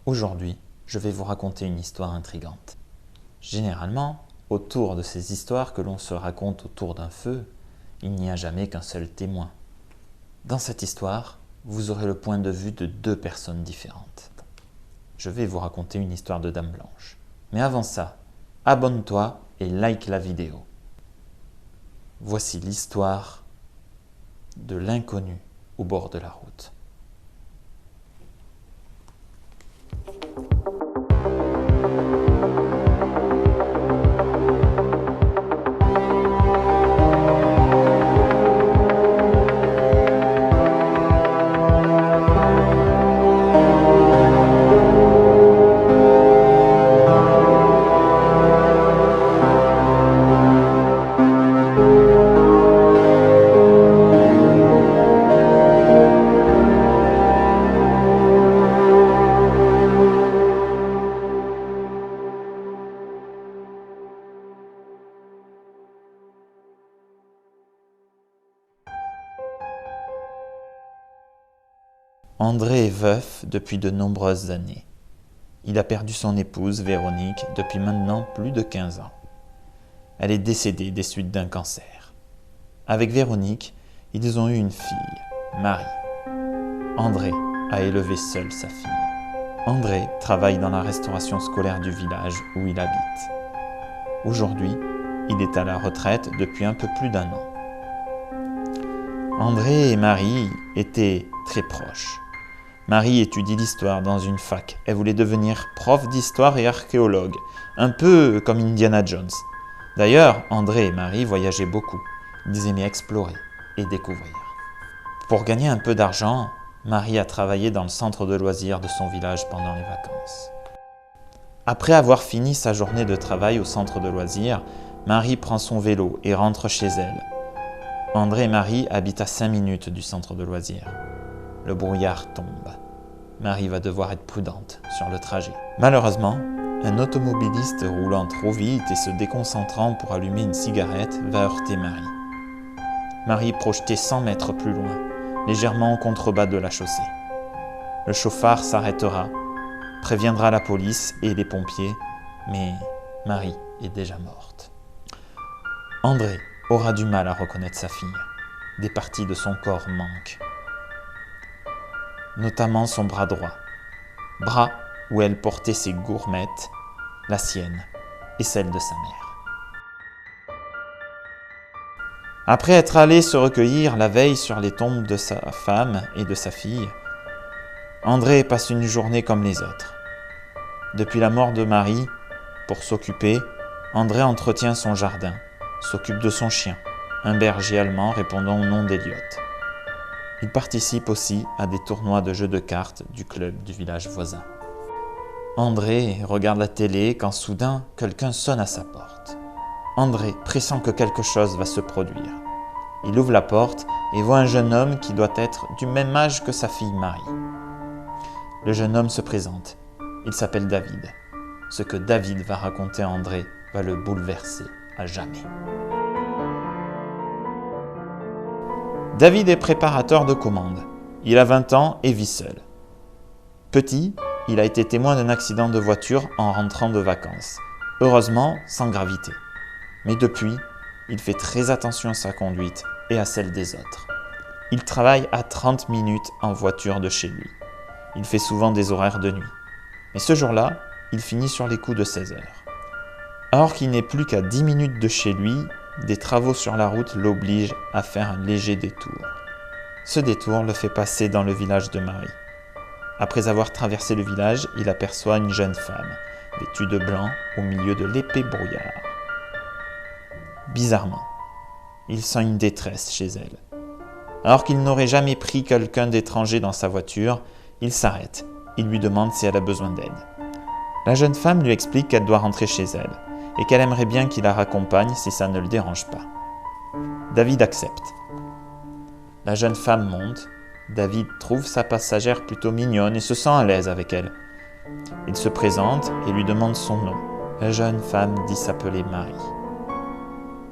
Aujourd'hui, je vais vous raconter une histoire intrigante. Généralement, autour de ces histoires que l'on se raconte autour d'un feu, il n'y a jamais qu'un seul témoin. Dans cette histoire, vous aurez le point de vue de deux personnes différentes. Je vais vous raconter une histoire de Dame Blanche. Mais avant ça, abonne-toi et like la vidéo. Voici l'histoire de l'inconnu au bord de la route. André est veuf depuis de nombreuses années. Il a perdu son épouse, Véronique, depuis maintenant plus de 15 ans. Elle est décédée des suites d'un cancer. Avec Véronique, ils ont eu une fille, Marie. André a élevé seul sa fille. André travaille dans la restauration scolaire du village où il habite. Aujourd'hui, il est à la retraite depuis un peu plus d'1 an. André et Marie étaient très proches. Marie étudie l'histoire dans une fac. Elle voulait devenir prof d'histoire et archéologue, un peu comme Indiana Jones. D'ailleurs, André et Marie voyageaient beaucoup. Ils aimaient explorer et découvrir. Pour gagner un peu d'argent, Marie a travaillé dans le centre de loisirs de son village pendant les vacances. Après avoir fini sa journée de travail au centre de loisirs, Marie prend son vélo et rentre chez elle. André et Marie habitent à 5 minutes du centre de loisirs. Le brouillard tombe. Marie va devoir être prudente sur le trajet. Malheureusement, un automobiliste roulant trop vite et se déconcentrant pour allumer une cigarette va heurter Marie. Marie est projetée 100 mètres plus loin, légèrement en contrebas de la chaussée. Le chauffard s'arrêtera, préviendra la police et les pompiers, mais Marie est déjà morte. André aura du mal à reconnaître sa fille. Des parties de son corps manquent, notamment son bras droit, bras où elle portait ses gourmettes, la sienne et celle de sa mère. Après être allé se recueillir la veille sur les tombes de sa femme et de sa fille, André passe une journée comme les autres. Depuis la mort de Marie, pour s'occuper, André entretient son jardin, s'occupe de son chien, un berger allemand répondant au nom d'Eliot. Il participe aussi à des tournois de jeux de cartes du club du village voisin. André regarde la télé quand soudain quelqu'un sonne à sa porte. André pressent que quelque chose va se produire. Il ouvre la porte et voit un jeune homme qui doit être du même âge que sa fille Marie. Le jeune homme se présente. Il s'appelle David. Ce que David va raconter à André va le bouleverser à jamais. David est préparateur de commandes. Il a 20 ans et vit seul. Petit, il a été témoin d'un accident de voiture en rentrant de vacances. Heureusement, sans gravité. Mais depuis, il fait très attention à sa conduite et à celle des autres. Il travaille à 30 minutes en voiture de chez lui. Il fait souvent des horaires de nuit. Mais ce jour-là, il finit sur les coups de 16 heures. Alors qu'il n'est plus qu'à 10 minutes de chez lui, des travaux sur la route l'obligent à faire un léger détour. Ce détour le fait passer dans le village de Marie. Après avoir traversé le village, il aperçoit une jeune femme, vêtue de blanc au milieu de l'épais brouillard. Bizarrement, il sent une détresse chez elle. Alors qu'il n'aurait jamais pris quelqu'un d'étranger dans sa voiture, il s'arrête. Il lui demande si elle a besoin d'aide. La jeune femme lui explique qu'elle doit rentrer chez elle et qu'elle aimerait bien qu'il la raccompagne si ça ne le dérange pas. David accepte. La jeune femme monte. David trouve sa passagère plutôt mignonne et se sent à l'aise avec elle. Il se présente et lui demande son nom. La jeune femme dit s'appeler Marie.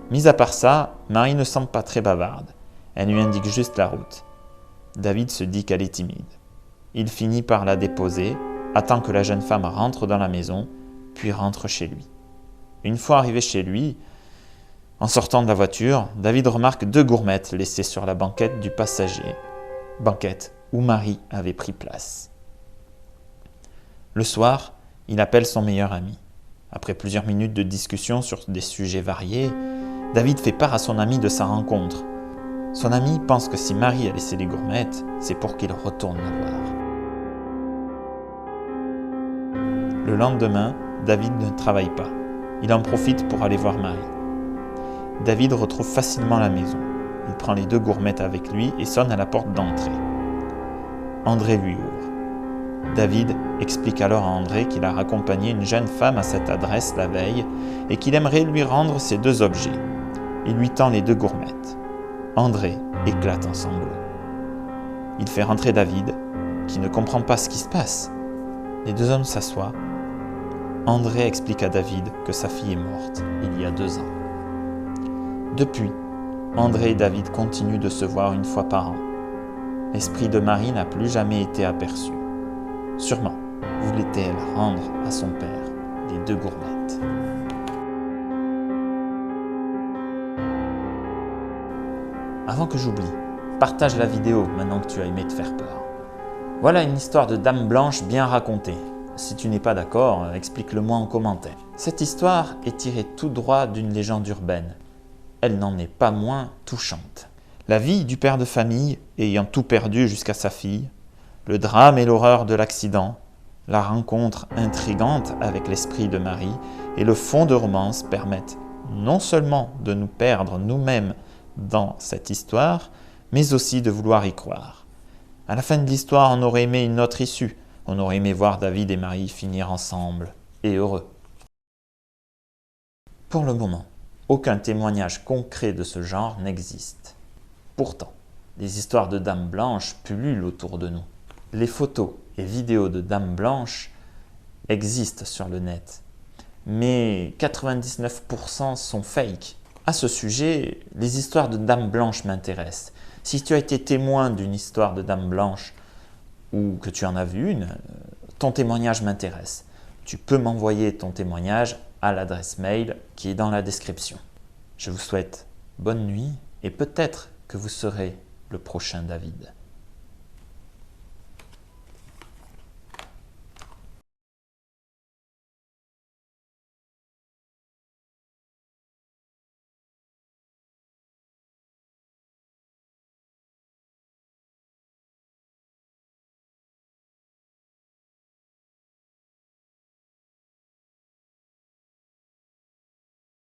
Mis à part ça, Marie ne semble pas très bavarde. Elle lui indique juste la route. David se dit qu'elle est timide. Il finit par la déposer attend que la jeune femme rentre dans la maison, puis rentre chez lui. Une fois arrivé chez lui, en sortant de la voiture, David remarque 2 gourmettes laissées sur la banquette du passager, banquette où Marie avait pris place. Le soir, il appelle son meilleur ami. Après plusieurs minutes de discussion sur des sujets variés, David fait part à son ami de sa rencontre. Son ami pense que si Marie a laissé les gourmettes, c'est pour qu'il retourne la voir. Le lendemain, David ne travaille pas. Il en profite pour aller voir Marie. David retrouve facilement la maison. Il prend les 2 gourmettes avec lui et sonne à la porte d'entrée. André lui ouvre. David explique alors à André qu'il a raccompagné une jeune femme à cette adresse la veille et qu'il aimerait lui rendre ces 2 objets. Il lui tend les 2 gourmettes. André éclate en sanglots. Il fait rentrer David, qui ne comprend pas ce qui se passe. Les 2 hommes s'assoient. André explique à David que sa fille est morte il y a 2 ans. Depuis, André et David continuent de se voir une fois par an. L'esprit de Marie n'a plus jamais été aperçu. Sûrement voulait-elle rendre à son père les 2 gourmettes. Avant que j'oublie, partage la vidéo maintenant que tu as aimé te faire peur. Voilà une histoire de dame blanche bien racontée. Si tu n'es pas d'accord, explique-le-moi en commentaire. Cette histoire est tirée tout droit d'une légende urbaine. Elle n'en est pas moins touchante. La vie du père de famille ayant tout perdu jusqu'à sa fille, le drame et l'horreur de l'accident, la rencontre intrigante avec l'esprit de Marie et le fond de romance permettent non seulement de nous perdre nous-mêmes dans cette histoire, mais aussi de vouloir y croire. À la fin de l'histoire, on aurait aimé une autre issue. On aurait aimé voir David et Marie finir ensemble et heureux. Pour le moment, aucun témoignage concret de ce genre n'existe. Pourtant, les histoires de dames blanches pullulent autour de nous. Les photos et vidéos de dames blanches existent sur le net, mais 99% sont fake. À ce sujet, les histoires de dames blanches m'intéressent. Si tu as été témoin d'une histoire de dame blanche ou que tu en as vu une, ton témoignage m'intéresse. Tu peux m'envoyer ton témoignage à l'adresse mail qui est dans la description. Je vous souhaite bonne nuit et peut-être que vous serez le prochain David.